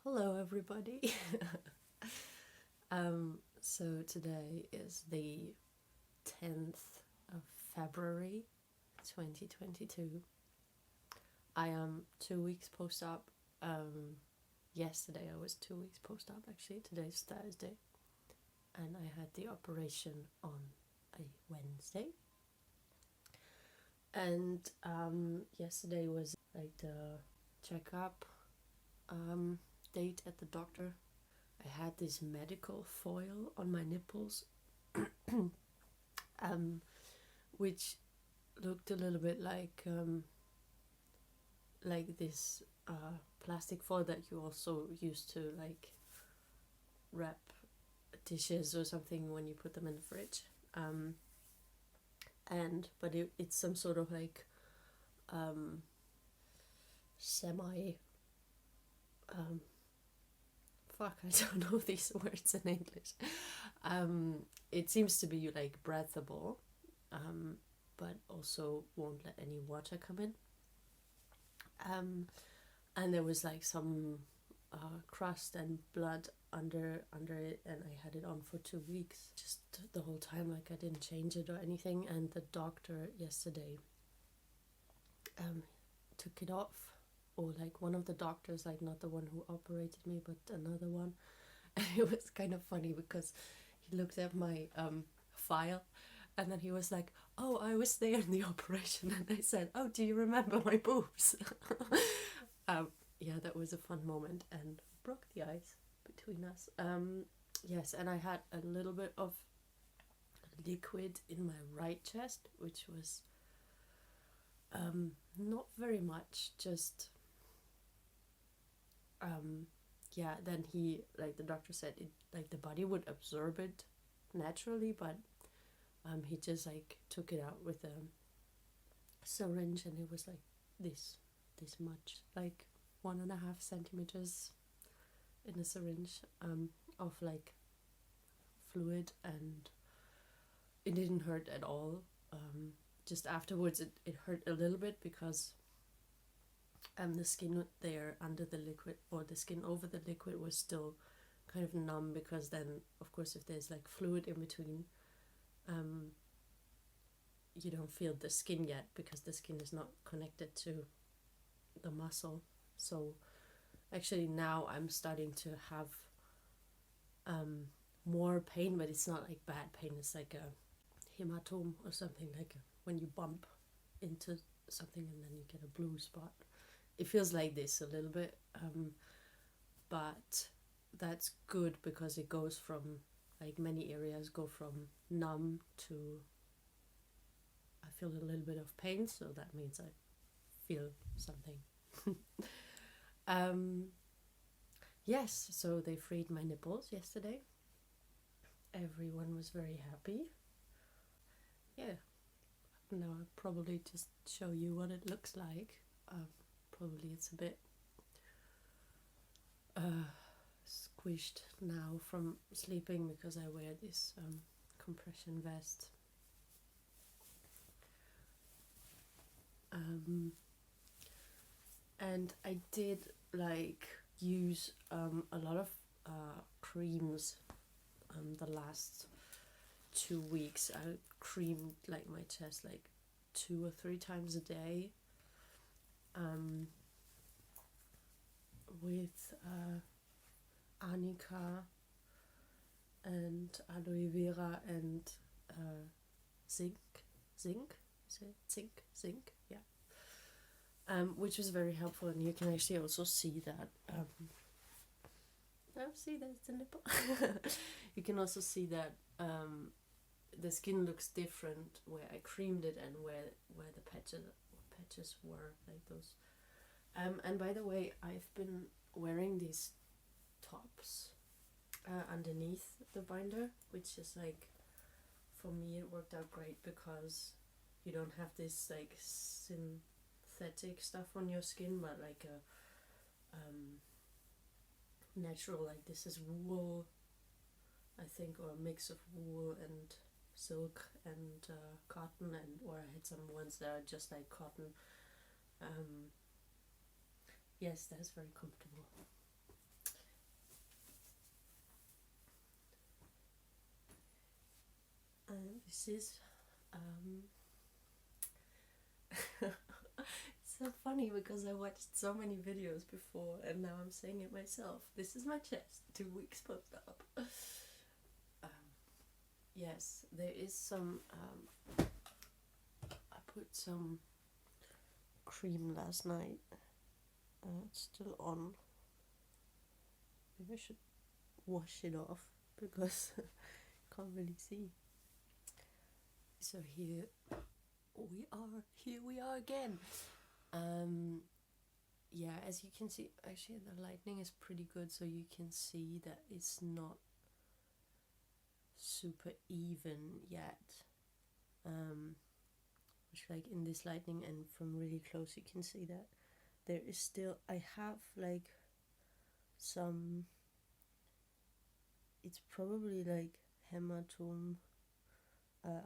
Hello everybody. So today is the 10th of February 2022. I am 2 weeks post-op. Yesterday I was 2 weeks post-op actually. Today's Thursday. And I had the operation on a Wednesday. And yesterday was like the checkup date at the doctor. I had this medical foil on my nipples, which looked a little bit like this plastic foil that you also use to like wrap dishes or something when you put them in the fridge. But it's some sort of like semi I don't know these words in English. It seems to be like breathable, but also won't let any water come in. And there was like some crust and blood under it, and I had it on for 2 weeks, just the whole time. Like I didn't change it or anything. And the doctor yesterday took it off. Or like one of the doctors, like not the one who operated me, but another one. And it was kind of funny because he looked at my file, and then he was like, "Oh, I was there in the operation." And I said, "Oh, do you remember my boobs?" Yeah, that was a fun moment and broke the ice between us. Yes, and I had a little bit of liquid in my right chest, which was not very much, just then he, like the doctor said, it like the body would absorb it naturally, but he just like took it out with a syringe, and it was like this much, like 1.5 centimeters in a syringe of like fluid, and it didn't hurt at all. Just afterwards it hurt a little bit because the skin there under the liquid, or the skin over the liquid, was still kind of numb, because then of course if there's like fluid in between, you don't feel the skin yet because the skin is not connected to the muscle. So actually now I'm starting to have more pain, but it's not like bad pain. It's like a hematome or something, like when you bump into something and then you get a blue spot. It feels like this a little bit, but that's good because it goes from, like, many areas go from numb to I feel a little bit of pain, so that means I feel something. Yes, so they freed my nipples yesterday. Everyone was very happy. Yeah, now I'll probably just show you what it looks like. Probably it's a bit squished now from sleeping because I wear this compression vest. And I did like use a lot of creams the last 2 weeks. I creamed like my chest like 2 or 3 times a day, with Arnica and aloe vera and zinc, yeah, which was very helpful. And you can actually also see that see, there's the nipple. You can also see that the skin looks different where I creamed it and where the patches were, like those. And by the way, I've been wearing these tops underneath the binder, which is like, for me it worked out great because you don't have this like synthetic stuff on your skin, but like a natural, like this is wool, I think, or a mix of wool and silk and cotton, and or I had some ones that are just like cotton. Yes, that is very comfortable. This is it's so funny because I watched so many videos before and now I'm saying it myself. This is my chest, 2 weeks post-op. Yes, there is some, I put some cream last night. It's still on. Maybe I should wash it off because I can't really see. So here we are again. Yeah, as you can see, actually the lighting is pretty good, so you can see that it's not super even yet. Which, like, in this lighting and from really close you can see that there is still, I have like some, it's probably like hematome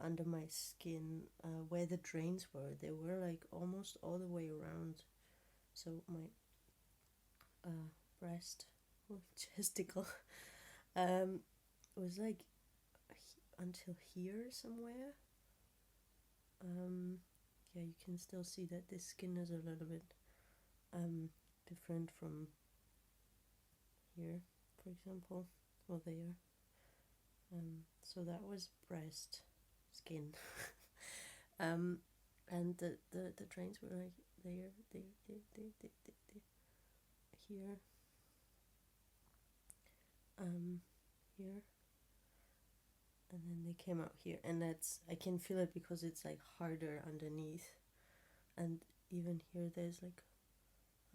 under my skin where the drains were. They were like almost all the way around, so my breast or testicle was like until here somewhere. Yeah, you can still see that this skin is a little bit different from here, for example, or there. So that was breast skin. And the drains were like there, here, here, and then they came out here, and that's, I can feel it because it's like harder underneath, and even here there's like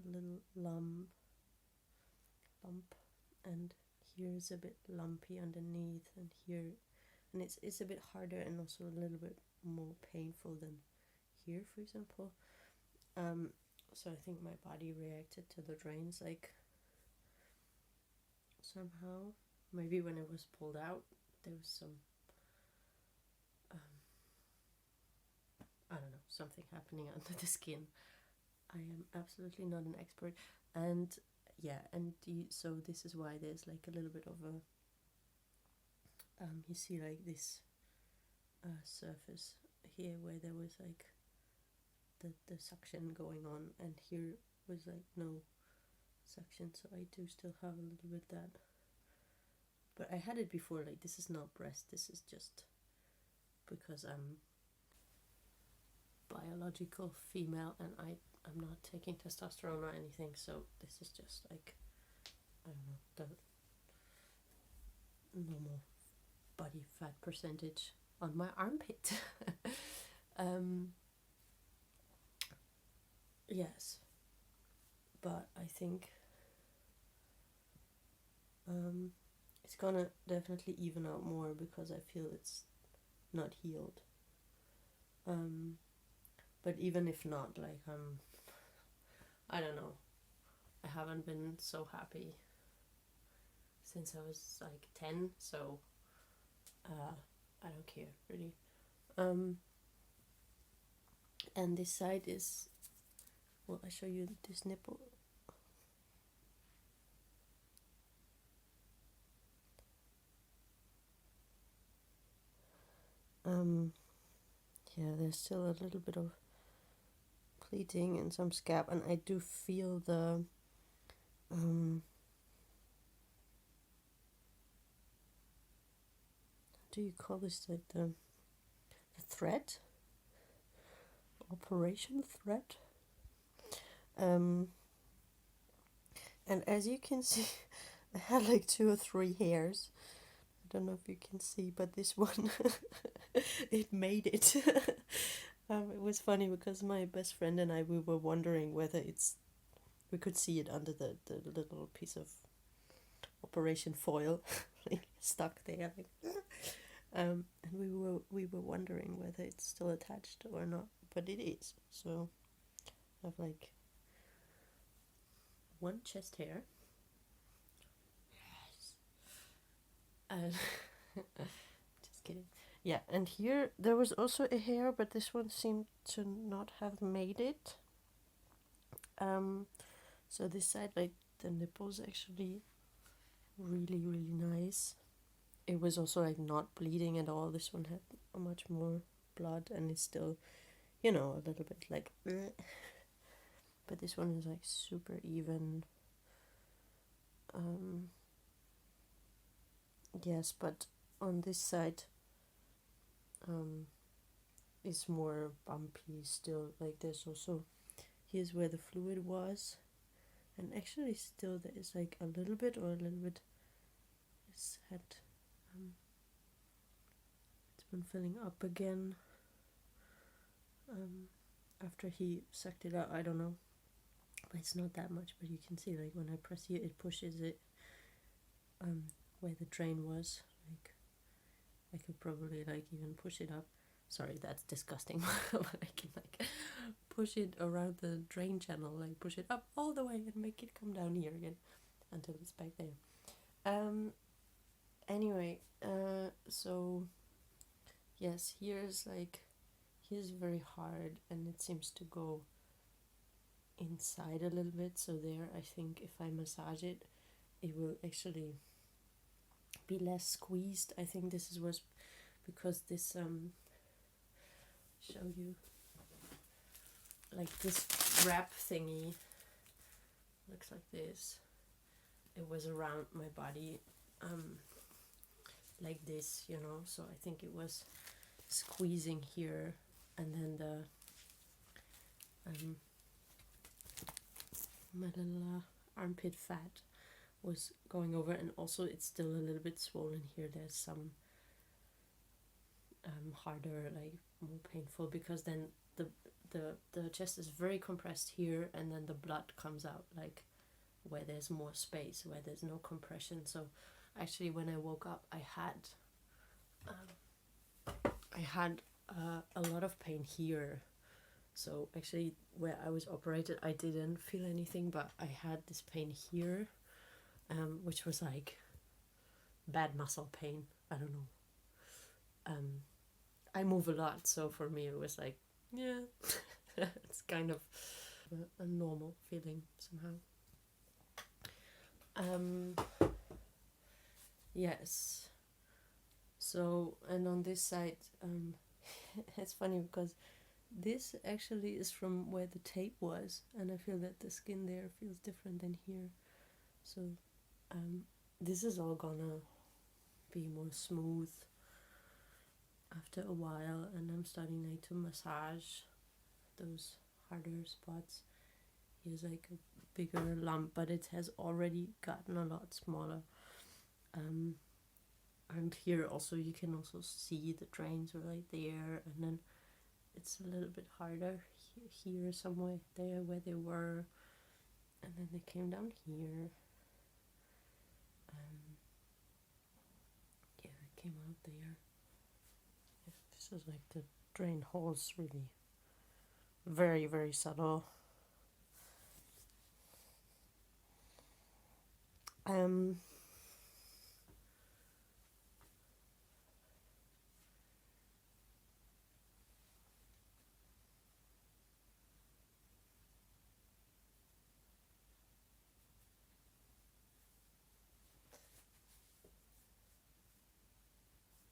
a little lump, and here's a bit lumpy underneath, and here, and it's a bit harder and also a little bit more painful than here, for example. So I think my body reacted to the drains like somehow. Maybe when it was pulled out there was some I don't know, something happening under the skin. I am absolutely not an expert, and yeah, and so this is why there's like a little bit of a you see like this surface here where there was like the suction going on, and here was like no suction, so I do still have a little bit that, but I had it before. Like, this is not breast, this is just because I'm biological female and I'm not taking testosterone or anything, so this is just like, I don't know, the normal body fat percentage on my armpit. Yes, but I think it's gonna definitely even out more because I feel it's not healed. But even if not, like, I don't know, I haven't been so happy since I was like 10, so I don't care really. And this side is, well, I show you this nipple. Yeah, there's still a little bit of pleating and some scab, and I do feel the do you call this, like the thread, operation thread, and as you can see, I had like 2 or 3 hairs. I don't know if you can see, but this one it made it. It was funny because my best friend and I, we were wondering whether we could see it under the little piece of operation foil like stuck there, like, and we were wondering whether it's still attached or not, but it is. So I have like 1 chest hair. Yes. And just kidding. Yeah, and here there was also a hair, but this one seemed to not have made it. So this side, like, the nipple's actually really, really nice. it was also like not bleeding at all. This one had much more blood, and it's still, a little bit like bleh. But this one is like super even. Yes, but on this side it's more bumpy still. Like there's also, here's where the fluid was, and actually still there is like a little bit it's been filling up again after he sucked it out. I don't know, but it's not that much. But you can see, like, when I press here, it pushes it where the drain was. Like, I could probably like even push it up. Sorry, that's disgusting. But I can like push it around the drain channel, like push it up all the way and make it come down here again until it's back there. Anyway, so yes, here's very hard, and it seems to go inside a little bit. So there, I think if I massage it, it will actually be less squeezed. I think this was because this show you, like, this wrap thingy looks like this. It was around my body like this, so I think it was squeezing here, and then the my little armpit fat was going over, and also it's still a little bit swollen here. There's some harder, like more painful, because then the chest is very compressed here, and then the blood comes out like where there's more space, where there's no compression. So actually when I woke up, I had a lot of pain here. So actually where I was operated, I didn't feel anything, but I had this pain here, which was like bad muscle pain. I don't know. I move a lot, so for me it was like, yeah, it's kind of a normal feeling somehow. Yes. So, and on this side, it's funny because this actually is from where the tape was, and I feel that the skin there feels different than here. So this is all gonna be more smooth after a while, and I'm starting like to massage those harder spots. Here's like a bigger lump, but it has already gotten a lot smaller. And here also you can also see the drains are right there, and then it's a little bit harder here somewhere there where they were, and then they came down here. Yeah, it came out there. Yeah, this is like the drain holes, really very, very subtle.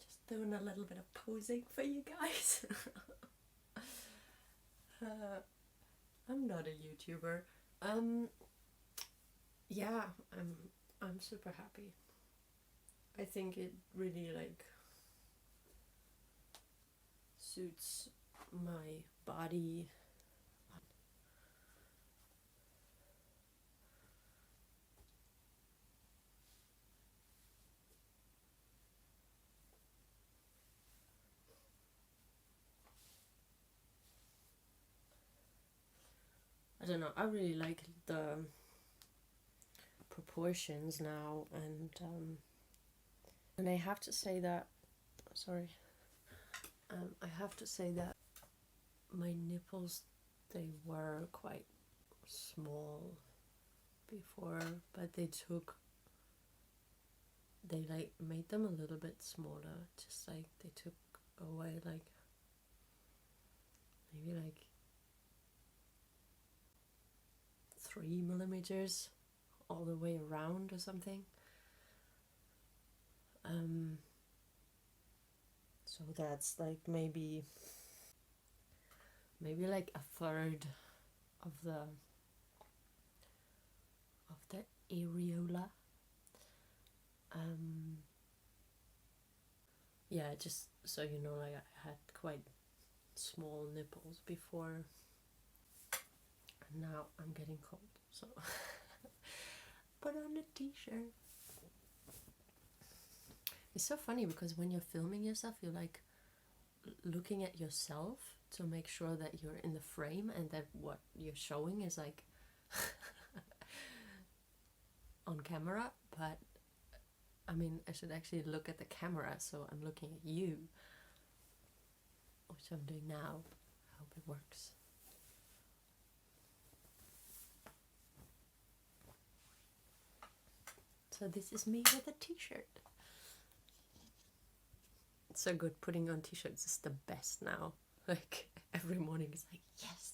Just doing a little bit of posing for you guys. I'm not a YouTuber. Yeah, I'm super happy. I think it really like suits my body. I don't know, I really like the proportions now, and I have to say that, sorry, I have to say that my nipples, they were quite small before, but they like made them a little bit smaller, just like they took away like maybe like 3 millimeters all the way around or something. So that's like maybe like a third of the areola. Yeah, just so you know, like I had quite small nipples before, and now I'm getting cold, so put on a t-shirt. It's so funny because when you're filming yourself, you're like looking at yourself to make sure that you're in the frame and that what you're showing is like on camera, but I mean, I should actually look at the camera, so I'm looking at you, which I'm doing now. I hope it works. So this is me with a t-shirt. It's so good. Putting on t-shirts is the best now. Like every morning it's like, yes.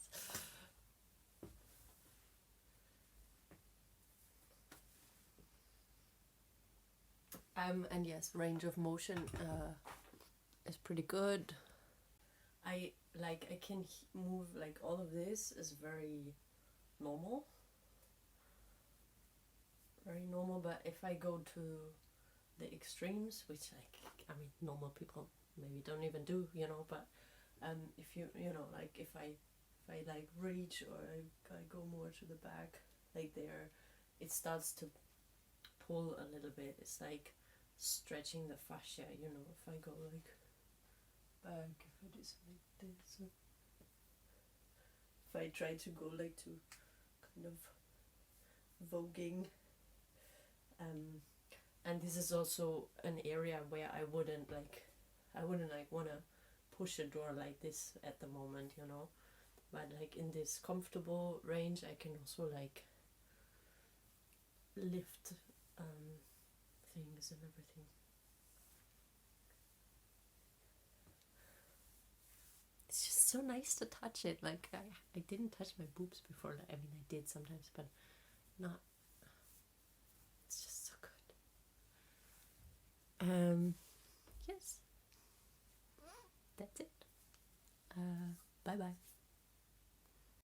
And yes, range of motion is pretty good. I can move, like all of this is very normal, but if I go to the extremes, which like, I mean, normal people maybe don't even do, you know, but if you know, like if I like reach, or I go more to the back, like there, it starts to pull a little bit. It's like stretching the fascia, you know. If I go like back, if I do something like this, if I try to go like to kind of voguing, and this is also an area where I wouldn't like want to push a door like this at the moment, you know, but like in this comfortable range I can also like lift things and everything. It's just so nice to touch it. Like I didn't touch my boobs before. I mean, I did sometimes, but not. It's just so good. Yes, that's it. Bye bye.